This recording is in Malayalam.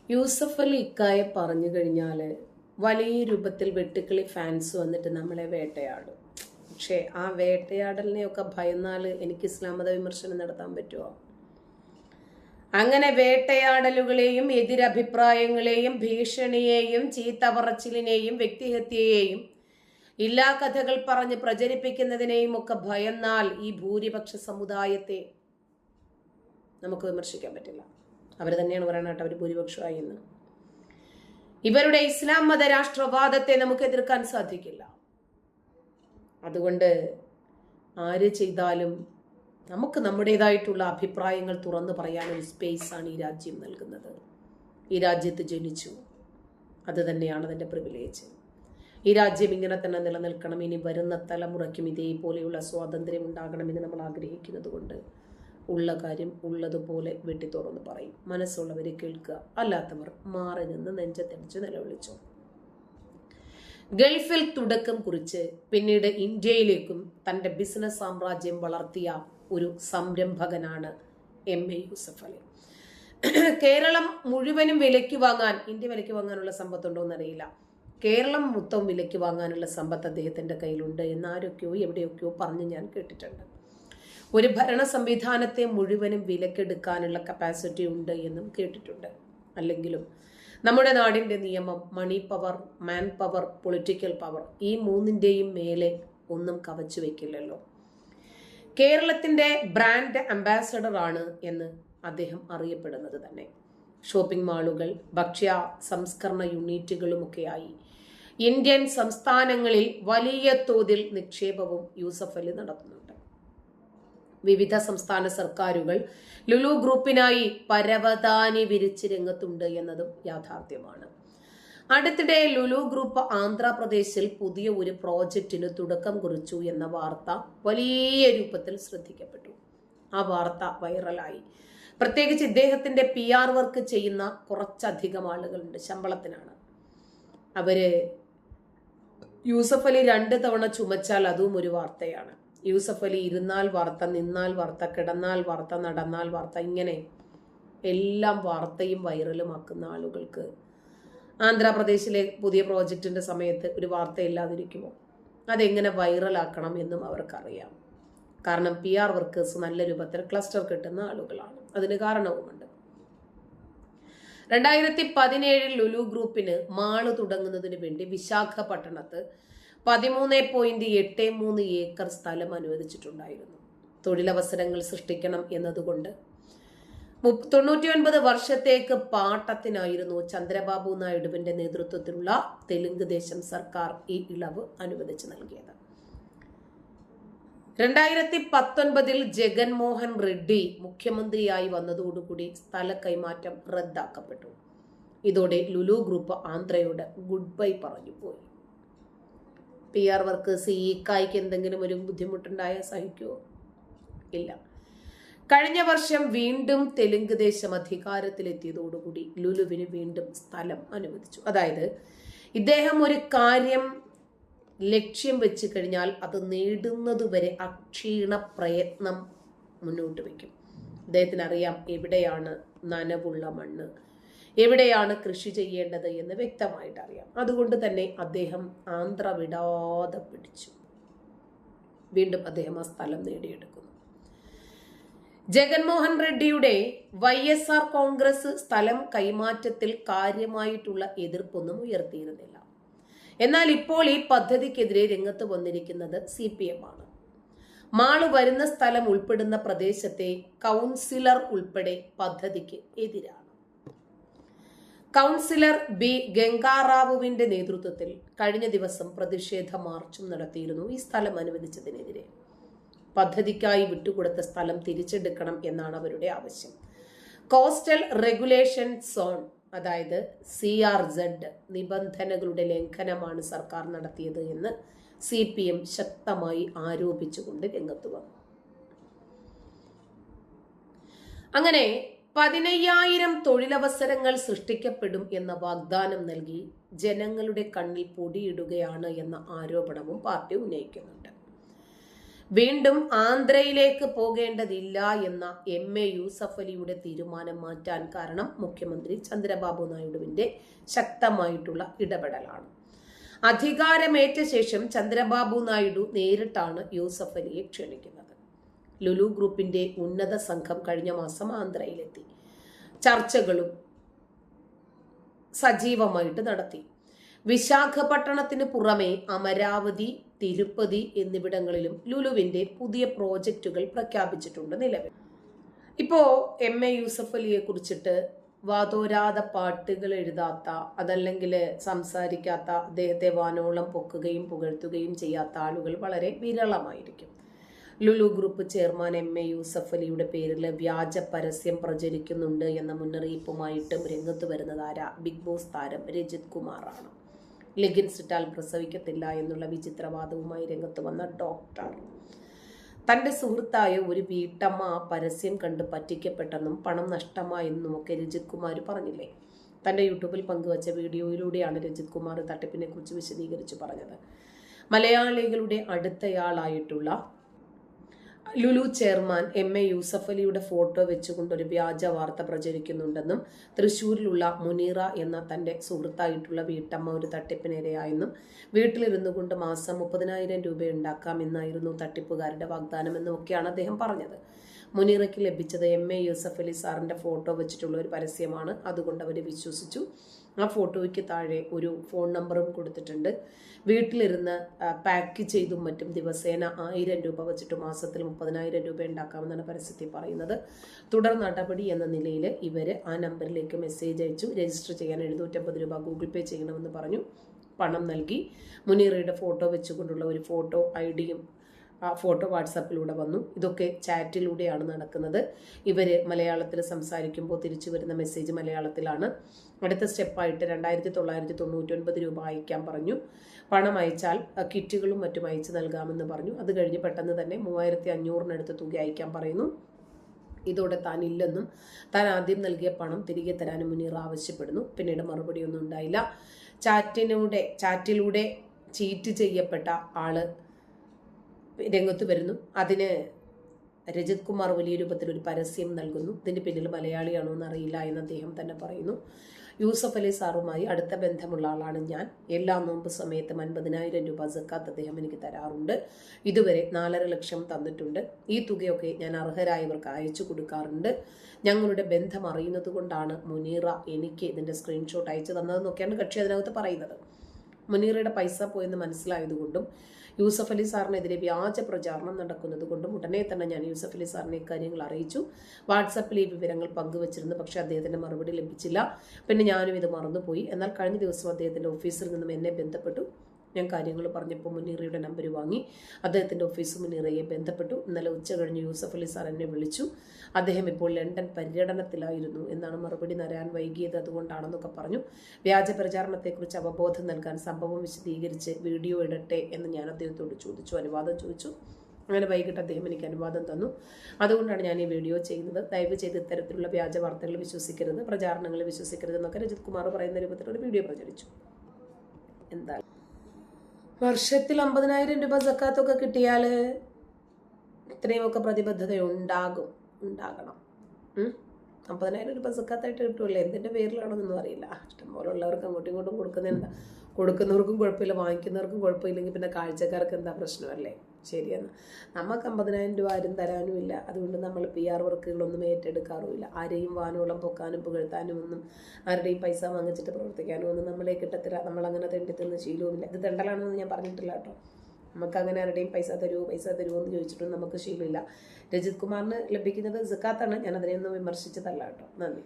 യൂസഫ് അലി ഇക്കായെ പറഞ്ഞു കഴിഞ്ഞാൽ വലിയ രൂപത്തിൽ വെട്ടുക്കിളി ഫാൻസ് വന്നിട്ട് നമ്മളെ വേട്ടയാടും. പക്ഷേ ആ വേട്ടയാടലിനെയൊക്കെ ഭയന്നാൽ എനിക്ക് ഇസ്ലാം മത വിമർശനം നടത്താൻ പറ്റുമോ? അങ്ങനെ വേട്ടയാടലുകളെയും എതിരഭിപ്രായങ്ങളെയും ഭീഷണിയെയും ചീത്തപറച്ചിലിനെയും വ്യക്തിഹത്യയെയും ഇല്ലാ കഥകൾ പറഞ്ഞ് പ്രചരിപ്പിക്കുന്നതിനെയും ഒക്കെ ഭയന്നാൽ ഈ ഭൂരിപക്ഷ സമുദായത്തെ നമുക്ക് വിമർശിക്കാൻ പറ്റില്ല. അവർ തന്നെയാണ് പറയുന്നത് അവർ ഭൂരിപക്ഷമായി എന്ന്. ഇവരുടെ ഇസ്ലാം മത രാഷ്ട്രവാദത്തെ നമുക്ക് എതിർക്കാൻ സാധിക്കില്ല. അതുകൊണ്ട് ആര് ചെയ്താലും നമുക്ക് നമ്മുടേതായിട്ടുള്ള അഭിപ്രായങ്ങൾ തുറന്നു പറയാനൊരു സ്പേസാണ് ഈ രാജ്യം നൽകുന്നത്. ഈ രാജ്യത്ത് ജനിച്ചു, അത് തന്നെയാണ് അതിൻ്റെ പ്രിവിലേജ്. ഈ രാജ്യം ഇങ്ങനെ തന്നെ നിലനിൽക്കണം. ഇനി വരുന്ന തലമുറയ്ക്കും ഇതേപോലെയുള്ള സ്വാതന്ത്ര്യം ഉണ്ടാകണമെന്ന് നമ്മൾ ആഗ്രഹിക്കുന്നത് കൊണ്ട് ഉള്ള കാര്യം ഉള്ളതുപോലെ വെട്ടി തുറന്ന് പറയും. മനസ്സുള്ളവർ കേൾക്കുക, അല്ലാത്തവർ മാറി നിന്ന് നെഞ്ചത്തടിച്ച് നിലവിളിച്ചു. ഗൾഫിൽ തുടക്കം കുറിച്ച് പിന്നീട് ഇന്ത്യയിലേക്കും തൻ്റെ ബിസിനസ് സാമ്രാജ്യം വളർത്തിയ ഒരു സംരംഭകനാണ് എം.എ. യൂസഫ് അലി. കേരളം മുഴുവനും വിലയ്ക്ക് വാങ്ങാൻ, ഇന്ത്യ വിലയ്ക്ക് വാങ്ങാനുള്ള സമ്പത്തുണ്ടോ എന്നറിയില്ല, കേരളം മൊത്തം വിലയ്ക്ക് വാങ്ങാനുള്ള സമ്പത്ത് അദ്ദേഹത്തിൻ്റെ കയ്യിലുണ്ട് എന്നാരൊക്കെയോ എവിടെയൊക്കെയോ പറഞ്ഞ് ഞാൻ കേട്ടിട്ടുണ്ട്. ഒരു ഭരണ സംവിധാനത്തെ മുഴുവനും വിലക്കെടുക്കാനുള്ള കപ്പാസിറ്റി ഉണ്ട് എന്നും കേട്ടിട്ടുണ്ട്. അല്ലെങ്കിലും നമ്മുടെ നാടിൻ്റെ നിയമം money power, man power, political power, ഈ മൂന്നിൻ്റെയും മേലെ ഒന്നും കവച്ചു വെക്കില്ലല്ലോ. കേരളത്തിൻ്റെ ബ്രാൻഡ് അംബാസഡർ ആണ് എന്ന് അദ്ദേഹം അറിയപ്പെടുന്നത് തന്നെ. ഷോപ്പിംഗ് മാളുകൾ, ഭക്ഷ്യ സംസ്കരണ യൂണിറ്റുകളുമൊക്കെയായി ഇന്ത്യൻ സംസ്ഥാനങ്ങളിൽ വലിയ തോതിൽ നിക്ഷേപവും യൂസഫ് അലി നടത്തുന്നുണ്ട്. വിവിധ സംസ്ഥാന സർക്കാരുകൾ ലുലു ഗ്രൂപ്പിനായി പരവതാനി വിരിച്ച് രംഗത്തുണ്ട് എന്നതും യാഥാർത്ഥ്യമാണ്. അടുത്തിടെ ലുലു ഗ്രൂപ്പ് ആന്ധ്രാപ്രദേശിൽ പുതിയ ഒരു പ്രോജക്റ്റിന് തുടക്കം കുറിച്ചു എന്ന വാർത്ത വലിയ രൂപത്തിൽ ശ്രദ്ധിക്കപ്പെട്ടു. ആ വാർത്ത വൈറലായി. പ്രത്യേകിച്ച് ഇദ്ദേഹത്തിന്റെ PR വർക്ക് ചെയ്യുന്ന കുറച്ചധികം ആളുകളുണ്ട്, ശമ്പളത്തിനാണ്. അവര് യൂസഫ് അലി 2 തവണ ചുമച്ചാൽ അതും ഒരു വാർത്തയാണ്. യൂസഫ് അലി ഇരുന്നാൽ വാർത്ത, നിന്നാൽ വാർത്ത, കിടന്നാൽ വാർത്ത, നടന്നാൽ വാർത്ത, ഇങ്ങനെ എല്ലാം വാർത്തയും വൈറലുമാക്കുന്ന ആളുകൾക്ക് ആന്ധ്രാപ്രദേശിലെ പുതിയ പ്രോജക്റ്റിന്റെ സമയത്ത് ഒരു വാർത്ത ഇല്ലാതിരിക്കുമോ? അതെങ്ങനെ വൈറലാക്കണം എന്നും അവർക്കറിയാം. കാരണം PR വർക്കേഴ്സ് നല്ല രൂപത്തിൽ ക്ലസ്റ്റർ കിട്ടുന്ന ആളുകളാണ്. അതിന് കാരണവുമുണ്ട്. 2017 ലുലു ഗ്രൂപ്പിന് മാള് തുടങ്ങുന്നതിന് വേണ്ടി വിശാഖപട്ടണത്ത് 13.83 ഏക്കർ സ്ഥലം അനുവദിച്ചിട്ടുണ്ടായിരുന്നു. തൊഴിലവസരങ്ങൾ സൃഷ്ടിക്കണം എന്നതുകൊണ്ട് 99 വർഷത്തേക്ക് പാട്ടത്തിനായിരുന്നു ചന്ദ്രബാബു നായിഡുവിന്റെ നേതൃത്വത്തിലുള്ള തെലുങ്ക് ദേശം സർക്കാർ ഈ ഇളവ് അനുവദിച്ചു നൽകിയത്. 2019 ജഗൻമോഹൻ റെഡ്ഡി മുഖ്യമന്ത്രിയായി വന്നതോടുകൂടി സ്ഥല കൈമാറ്റം റദ്ദാക്കപ്പെട്ടു. ഇതോടെ ലുലു ഗ്രൂപ്പ് ആന്ധ്രയോട് ഗുഡ് ബൈ പറഞ്ഞു പോയി. PR വർക്കേഴ്സ് ഈ കായ്ക്ക് എന്തെങ്കിലും ഒരു ബുദ്ധിമുട്ടുണ്ടായാൽ സഹിക്കുമോ? ഇല്ല. കഴിഞ്ഞ വർഷം വീണ്ടും തെലുങ്ക് ദേശം അധികാരത്തിലെത്തിയതോടുകൂടി ലുലുവിന് വീണ്ടും സ്ഥലം അനുവദിച്ചു. അതായത് ഇദ്ദേഹം ഒരു കാര്യം ലക്ഷ്യം വെച്ച് കഴിഞ്ഞാൽ അത് നേടുന്നതുവരെ അക്ഷീണ പ്രയത്നം മുന്നോട്ട് വയ്ക്കും. അദ്ദേഹത്തിന് അറിയാം എവിടെയാണ് നനവുള്ള മണ്ണ്, എവിടെയാണ് കൃഷി ചെയ്യേണ്ടത് എന്ന് വ്യക്തമായിട്ട് അറിയാം. അതുകൊണ്ട് തന്നെ അദ്ദേഹം ആന്ധ്ര വിടാതെ പിടിച്ചു. വീണ്ടും അദ്ദേഹം ആ സ്ഥലം നേടിയെടുക്കുന്നു. ജഗൻമോഹൻ റെഡ്ഡിയുടെ YSR കോൺഗ്രസ് സ്ഥലം കൈമാറ്റത്തിൽ കാര്യമായിട്ടുള്ള എതിർപ്പൊന്നും ഉയർത്തിയിരുന്നില്ല. എന്നാൽ ഇപ്പോൾ ഈ പദ്ധതിക്കെതിരെ രംഗത്ത് വന്നിരിക്കുന്നത് CPM ആണ്. മാള് വരുന്ന സ്ഥലം ഉൾപ്പെടുന്ന പ്രദേശത്തെ കൗൺസിലർ ഉൾപ്പെടെ പദ്ധതിക്ക് എതിരാണ്. കൗൺസിലർ B ഗംഗാറാവുവിന്റെ നേതൃത്വത്തിൽ കഴിഞ്ഞ ദിവസം പ്രതിഷേധ മാർച്ചും നടത്തിയിരുന്നു ഈ സ്ഥലം അനുവദിച്ചതിനെതിരെ. പദ്ധതിക്കായി വിട്ടുകൊടുത്ത സ്ഥലം തിരിച്ചെടുക്കണം എന്നാണ് അവരുടെ ആവശ്യം. കോസ്റ്റൽ റെഗുലേഷൻ സോൺ, അതായത് CRZ നിബന്ധനകളുടെ ലംഘനമാണ് സർക്കാർ നടത്തിയത് എന്ന് CPM ശക്തമായി ആരോപിച്ചുകൊണ്ട് രംഗത്ത് വന്നു. അങ്ങനെ 15,000 തൊഴിലവസരങ്ങൾ സൃഷ്ടിക്കപ്പെടും എന്ന വാഗ്ദാനം നൽകി ജനങ്ങളുടെ കണ്ണിൽ പൊടിയിടുകയാണ് എന്ന ആരോപണവും പാർട്ടി ഉന്നയിക്കുന്നുണ്ട്. വീണ്ടും ആന്ധ്രയിലേക്ക് പോകേണ്ടതില്ല എന്ന MA യൂസഫ് അലിയുടെ തീരുമാനം മാറ്റാൻ കാരണം മുഖ്യമന്ത്രി ചന്ദ്രബാബു നായിഡുവിന്റെ ശക്തമായിട്ടുള്ള ഇടപെടലാണ്. അധികാരമേറ്റ ശേഷം ചന്ദ്രബാബു നായിഡു നേരിട്ടാണ് യൂസഫ് അലിയെ ക്ഷണിക്കുന്നത്. ലുലു ഗ്രൂപ്പിന്റെ ഉന്നത സംഘം കഴിഞ്ഞ മാസം ആന്ധ്രയിലെത്തി. ചർച്ചകളും സജീവമായിട്ട് നടത്തി. വിശാഖപട്ടണത്തിന് പുറമെ അമരാവതി, തിരുപ്പതി എന്നിവിടങ്ങളിലും ലുലുവിന്റെ പുതിയ പ്രോജക്റ്റുകൾ പ്രഖ്യാപിച്ചിട്ടുണ്ട് നിലവിൽ. ഇപ്പോ MA യൂസഫ് അലിയെ കുറിച്ചിട്ട് വാതോരാത പാട്ടുകൾ എഴുതാത്ത, അതല്ലെങ്കിൽ സംസാരിക്കാത്ത, അദ്ദേഹത്തെ വാനോളം പൊക്കുകയും പുകഴ്ത്തുകയും ചെയ്യാത്ത ആളുകൾ വളരെ വിരളമായിരിക്കും. Lulu group chairman MA Yusuf അലിയുടെ പേരിൽ വ്യാജ പരസ്യം പ്രചരിക്കുന്നുണ്ട് എന്ന മുന്നറിയിപ്പുമായിട്ടും രംഗത്ത് വരുന്നത് ആരാ? ബിഗ് ബോസ് താരം രജിത് കുമാറാണ്. ലെഗിൻസ് ഇട്ടാൽ പ്രസവിക്കത്തില്ല എന്നുള്ള വിചിത്രവാദവുമായി രംഗത്ത് വന്ന ഡോക്ടർ തന്റെ സുഹൃത്തായ ഒരു വീട്ടമ്മ ആ പരസ്യം കണ്ട് പറ്റിക്കപ്പെട്ടെന്നും പണം നഷ്ടമായെന്നും ഒക്കെ രജിത് കുമാർ പറഞ്ഞില്ലേ? തന്റെ യൂട്യൂബിൽ പങ്കുവച്ച വീഡിയോയിലൂടെയാണ് രജിത് കുമാർ തട്ടിപ്പിനെ കുറിച്ച് വിശദീകരിച്ച് പറഞ്ഞത്. മലയാളികളുടെ അടുത്തയാളായിട്ടുള്ള ലുലു ചെയർമാൻ MA യൂസഫ് അലിയുടെ ഫോട്ടോ വെച്ചുകൊണ്ട് ഒരു വ്യാജ വാർത്ത പ്രചരിക്കുന്നുണ്ടെന്നും തൃശ്ശൂരിലുള്ള മുനീറ എന്ന തന്റെ സുഹൃത്തായിട്ടുള്ള വീട്ടമ്മ ഒരു തട്ടിപ്പിനിരയായെന്നും വീട്ടിലിരുന്നു കൊണ്ട് മാസം 30,000 രൂപ ഉണ്ടാക്കാമെന്നായിരുന്നു തട്ടിപ്പുകാരുടെ വാഗ്ദാനം എന്നും ഒക്കെയാണ് അദ്ദേഹം പറഞ്ഞത്. മുനീറയ്ക്ക് ലഭിച്ചത് MA യൂസഫ് അലി സാറിന്റെ ഫോട്ടോ വെച്ചിട്ടുള്ള ഒരു പരസ്യമാണ്. അതുകൊണ്ട് അവർ വിശ്വസിച്ചു. ആ ഫോട്ടോയ്ക്ക് താഴെ ഒരു ഫോൺ നമ്പറും കൊടുത്തിട്ടുണ്ട്. വീട്ടിലിരുന്ന് പാക്ക് ചെയ്തും മറ്റും ദിവസേന 1000 രൂപ വെച്ചിട്ട് മാസത്തിൽ 30,000 രൂപ ഉണ്ടാക്കാമെന്നാണ് പരസ്യത്തിൽ പറയുന്നത്. തുടർ നടപടി എന്ന നിലയിൽ ഇവര് ആ നമ്പറിലേക്ക് മെസ്സേജ് അയച്ചു. രജിസ്റ്റർ ചെയ്യാൻ 750 രൂപ ഗൂഗിൾ പേ ചെയ്യണമെന്ന് പറഞ്ഞു. പണം നൽകി. മുനീറയുടെ ഫോട്ടോ വെച്ചുകൊണ്ടുള്ള ഒരു ഫോട്ടോ ID-യും ആ ഫോട്ടോ വാട്സാപ്പിലൂടെ വന്നു. ഇതൊക്കെ ചാറ്റിലൂടെയാണ് നടക്കുന്നത്. ഇവര് മലയാളത്തിൽ സംസാരിക്കുമ്പോൾ തിരിച്ചു വരുന്ന മെസ്സേജ് മലയാളത്തിലാണ്. അടുത്ത സ്റ്റെപ്പായിട്ട് 2,999 രൂപ അയക്കാൻ പറഞ്ഞു. പണം അയച്ചാൽ കിറ്റുകളും മറ്റും അയച്ചു നൽകാമെന്ന് പറഞ്ഞു. അത് കഴിഞ്ഞ് പെട്ടെന്ന് തന്നെ 3,500-നടുത്ത് തുക അയക്കാൻ പറയുന്നു. ഇതോടെ താൻ ഇല്ലെന്നും താൻ ആദ്യം നൽകിയ പണം തിരികെ തരാനും മുനീർ ആവശ്യപ്പെടുന്നു. പിന്നീട് മറുപടിയൊന്നും ഉണ്ടായില്ല. ചാറ്റിലൂടെ ചീറ്റ് ചെയ്യപ്പെട്ട ആള് രംഗത്ത് വരുന്നു. അതിന് രജിത് കുമാർ വലിയ രൂപത്തിൽ ഒരു പരസ്യം നൽകുന്നു. ഇതിന്റെ പിന്നിൽ മലയാളിയാണോ എന്നറിയില്ല എന്ന് അദ്ദേഹം തന്നെ പറയുന്നു. യൂസഫ് അലി സാറുമായി അടുത്ത ബന്ധമുള്ള ആളാണ് ഞാൻ. എല്ലാ നോമ്പ് സമയത്തും 50,000 രൂപ സക്കാത്ത് അദ്ദേഹം എനിക്ക് തരാറുണ്ട്. ഇതുവരെ 4.5 ലക്ഷം തന്നിട്ടുണ്ട്. ഈ തുകയൊക്കെ ഞാൻ അർഹരായവർക്ക് അയച്ചു കൊടുക്കാറുണ്ട്. ഞങ്ങളുടെ ബന്ധം അറിയുന്നത് കൊണ്ടാണ് മുനീറ എനിക്ക് ഇതിന്റെ സ്ക്രീൻഷോട്ട് അയച്ചു തന്നതെന്നൊക്കെയാണ് കക്ഷി അതിനകത്ത് പറയുന്നത്. മുനീറയുടെ പൈസ പോയെന്ന് മനസ്സിലായതുകൊണ്ടും യൂസഫ് അലി സാറിനെതിരെ വ്യാജ പ്രചാരണം നടക്കുന്നത് കൊണ്ടും ഉടനെ തന്നെ ഞാൻ യൂസഫ് അലി സാറിനെ ഇക്കാര്യങ്ങൾ അറിയിച്ചു. വാട്സാപ്പിൽ ഈ വിവരങ്ങൾ പങ്കുവച്ചിരുന്നു. പക്ഷെ അദ്ദേഹത്തിന്റെ മറുപടി ലഭിച്ചില്ല. പിന്നെ ഞാനും ഇത് മറന്നുപോയി. എന്നാൽ കഴിഞ്ഞ ദിവസം അദ്ദേഹത്തിന്റെ ഓഫീസിൽ നിന്നും എന്നെ ബന്ധപ്പെട്ടു. ഞാൻ കാര്യങ്ങൾ പറഞ്ഞപ്പോൾ മുനീറയുടെ നമ്പർ വാങ്ങി. അദ്ദേഹത്തിന്റെ ഓഫീസ് മുനീറയെ ബന്ധപ്പെട്ടു. ഇന്നലെ ഉച്ച കഴിഞ്ഞ് യൂസഫ് അലി സാർ എന്നെ വിളിച്ചു. അദ്ദേഹം ഇപ്പോൾ ലണ്ടൻ പര്യടനത്തിലായിരുന്നു എന്നാണ് മറുപടി തരാൻ വൈകിയത്, അതുകൊണ്ടാണെന്നൊക്കെ പറഞ്ഞു. വ്യാജ പ്രചാരണത്തെക്കുറിച്ച് അവബോധം നൽകാൻ സംഭവം വിശദീകരിച്ച് വീഡിയോ ഇടട്ടെ എന്ന് ഞാൻ അദ്ദേഹത്തോട് ചോദിച്ചു, അനുവാദം ചോദിച്ചു. അങ്ങനെ വൈകിട്ട് അദ്ദേഹം എനിക്ക് അനുവാദം തന്നു. അതുകൊണ്ടാണ് ഞാൻ ഈ വീഡിയോ ചെയ്യുന്നത്. ദയവ് ചെയ്ത് ഇത്തരത്തിലുള്ള വ്യാജ വാർത്തകൾ വിശ്വസിക്കരുത്, പ്രചാരണങ്ങൾ വിശ്വസിക്കരുത് എന്നൊക്കെ രജിത് കുമാർ പറയുന്ന രൂപത്തിലൊരു വീഡിയോ പ്രചരിച്ചു. എന്താ വർഷത്തിൽ 50,000 രൂപ സക്കാത്തൊക്കെ കിട്ടിയാൽ ഇത്രയുമൊക്കെ പ്രതിബദ്ധത ഉണ്ടാകണം. 50,000 രൂപ സക്കാത്തായിട്ട് കിട്ടുമല്ലോ. എന്തിൻ്റെ പേരിലാണെന്നൊന്നും അറിയില്ല. ഇഷ്ടംപോലെ ഉള്ളവർക്ക് അങ്ങോട്ടും ഇങ്ങോട്ടും കൊടുക്കുന്നവർക്കും കുഴപ്പമില്ല, വാങ്ങിക്കുന്നവർക്കും കുഴപ്പമില്ലെങ്കിൽ പിന്നെ കാഴ്ചക്കാർക്ക് എന്താ പ്രശ്നമല്ലേ? ശരിയെന്ന് നമുക്ക് 50,000 രൂപ ആരും തരാനും ഇല്ല. അതുകൊണ്ട് നമ്മൾ PR വർക്കുകളൊന്നും ഏറ്റെടുക്കാറുമില്ല. ആരെയും വാനോളം പൊക്കാനും പുകഴ്ത്താനും ഒന്നും ആരുടെയും പൈസ വാങ്ങിച്ചിട്ട് പ്രവർത്തിക്കാനും ഒന്നും നമ്മളെ കിട്ടത്തില്ല. നമ്മളങ്ങനെ തെണ്ടി തിന്ന് ശീലവുമില്ല. ഇത് തെണ്ടലാണെന്ന് ഞാൻ പറഞ്ഞിട്ടില്ല കേട്ടോ. നമുക്കങ്ങനെ ആരുടെയും പൈസ തരുമോ എന്ന് ചോദിച്ചിട്ടൊന്നും നമുക്ക് ശീലമില്ല. രജിത് കുമാറിന് ലഭിക്കുന്നത് സക്കാത്താണ്. ഞാൻ അതിനെയൊന്നും വിമർശിച്ചതല്ല കേട്ടോ. നന്ദി.